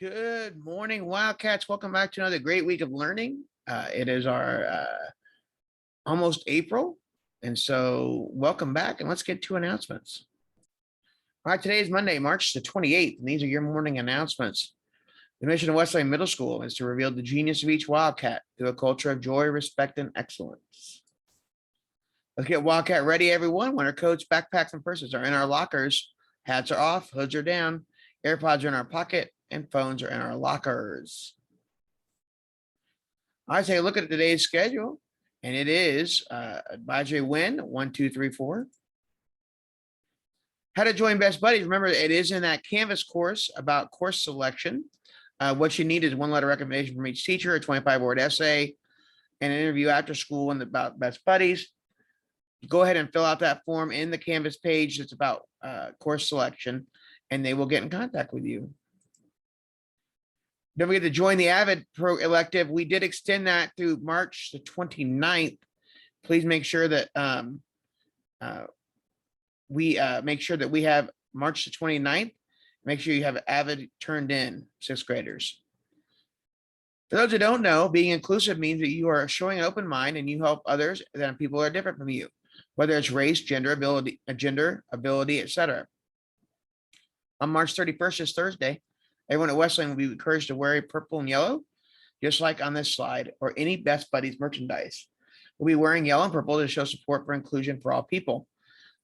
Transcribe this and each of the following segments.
Good morning, Wildcats. Welcome back to another great week of learning. It is our almost April, and so welcome back, and let's get to announcements. All right, today is Monday, March the 28th, and these are your morning announcements. The mission of Wesleyan Middle School is to reveal the genius of each Wildcat through a culture of joy, respect, and excellence. Let's get Wildcat ready, everyone. Winter coats, backpacks, and purses are in our lockers. Hats are off, hoods are down, AirPods are in our pocket, and phones are in our lockers. I take a look at today's schedule, and it is advisory win 1, 2, 3, 4. How to join Best Buddies. Remember, it is in that Canvas course about course selection. What you need is one letter recommendation from each teacher, a 25-word essay, and an interview after school and about Best Buddies. Go ahead and fill out that form in the Canvas page. It's about course selection, and they will get in contact with you. Don't forget to join the Avid Pro Elective. We did extend that through March the 29th. Please make sure that we make sure that we have March the 29th. Make sure you have Avid turned in, 6th graders. For those who don't know, being inclusive means that you are showing an open mind and you help others that people are different from you, whether it's race, gender, ability, etc. On March 31st is Thursday. Everyone at Wesleyan will be encouraged to wear purple and yellow, just like on this slide, or any Best Buddies merchandise. We'll be wearing yellow and purple to show support for inclusion for all people.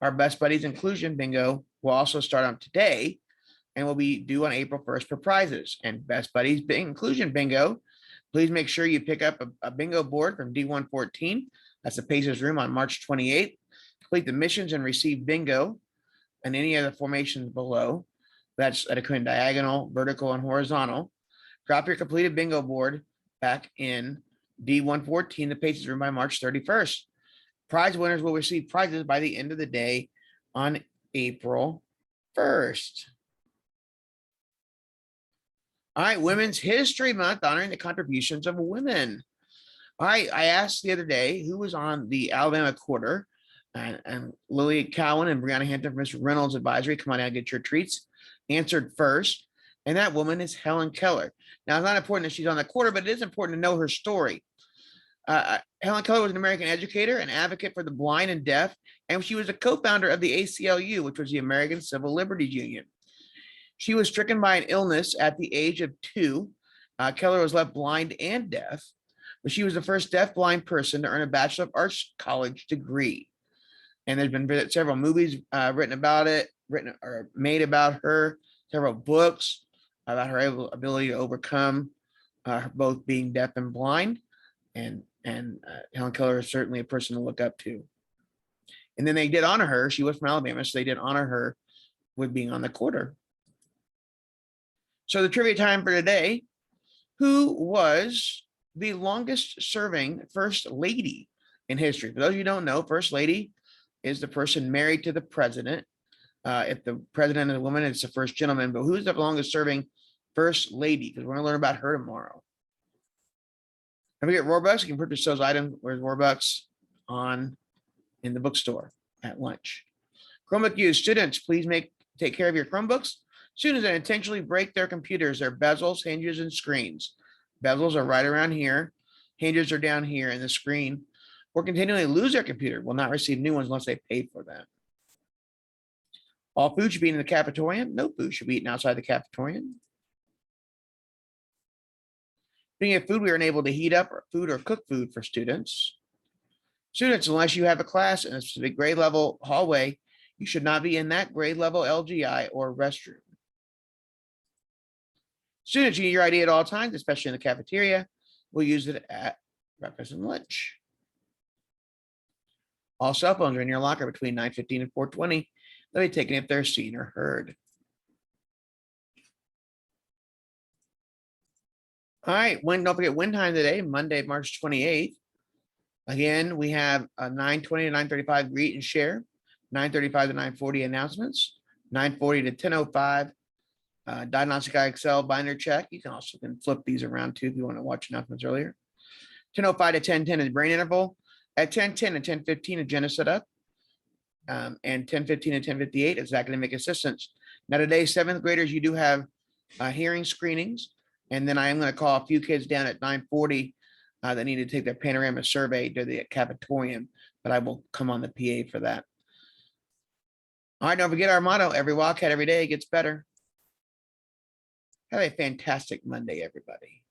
Our Best Buddies Inclusion Bingo will also start on today and will be due on April 1st for prizes. And Best Buddies Inclusion Bingo, please make sure you pick up a bingo board from D114. That's the Pacers room on March 28th. Complete the missions and receive bingo and any other formations below. That's that occur in diagonal, vertical, and horizontal. Drop your completed bingo board back in D114, the Pacers room, by March 31st. Prize winners will receive prizes by the end of the day on April 1st. All right, Women's History Month, honoring the contributions of women. All right, I asked the other day who was on the Alabama quarter, and Lily Cowan and Brianna Hampton from Mr. Reynolds Advisory, come on out and get your treats, answered first, and that woman is Helen Keller. Now, it's not important that she's on the quarter, but it is important to know her story. Helen Keller was an American educator and advocate for the blind and deaf, and she was a co-founder of the ACLU, which was the American Civil Liberties Union. She was stricken by an illness at the age of 2. Keller was left blind and deaf, but she was the first deaf-blind person to earn a Bachelor of Arts college degree. And there's been several movies written about it, written or made about her, several books about her ability to overcome both being deaf and blind. And Helen Keller is certainly a person to look up to. And then they did honor her. She was from Alabama, so they did honor her with being on the quarter. So the trivia time for today: who was the longest serving First Lady in history? For those of you who don't know, First Lady is the person married to the president. If the president is a woman, it's the first gentleman. But who's the longest serving First Lady? Because we're going to learn about her tomorrow. Don't forget Robux. You can purchase those items with Robux in the bookstore at lunch. Chromebook use. Students, please take care of your Chromebooks. Students that intentionally break their computers, their bezels, hinges, and screens. Bezels are right around here. Hinges are down here in the screen. Or continually lose their computer will not receive new ones unless they pay for them. All food should be in the cafetorium. No food should be eaten outside the cafetorium. Being at food, we are unable to heat up food or cook food for students. Students, unless you have a class in a specific grade level hallway, you should not be in that grade level LGI or restroom. Students, you need your ID at all times, especially in the cafeteria. We'll use it at breakfast and lunch. All cell phones are in your locker between 9:15 and 4:20. They'll be taken if they're seen or heard. All right, don't forget wind time today, Monday, March 28th. Again, we have a 9:20 to 9:35 greet and share, 9:35 to 9:40 announcements, 9:40 to 10:05 diagnostic IXL binder check. You can also flip these around too if you want to watch announcements earlier. 10:05 to 10:10 is brain interval. At 10:10 and 10:15, agenda setup. And 10:15 and 10:58 is academic assistance. Now today, 7th graders, you do have hearing screenings. And then I am going to call a few kids down at 9:40 that need to take their panorama survey to the cafetorium, but I will come on the PA for that. All right, don't forget our motto, every Wildcat every day gets better. Have a fantastic Monday, everybody.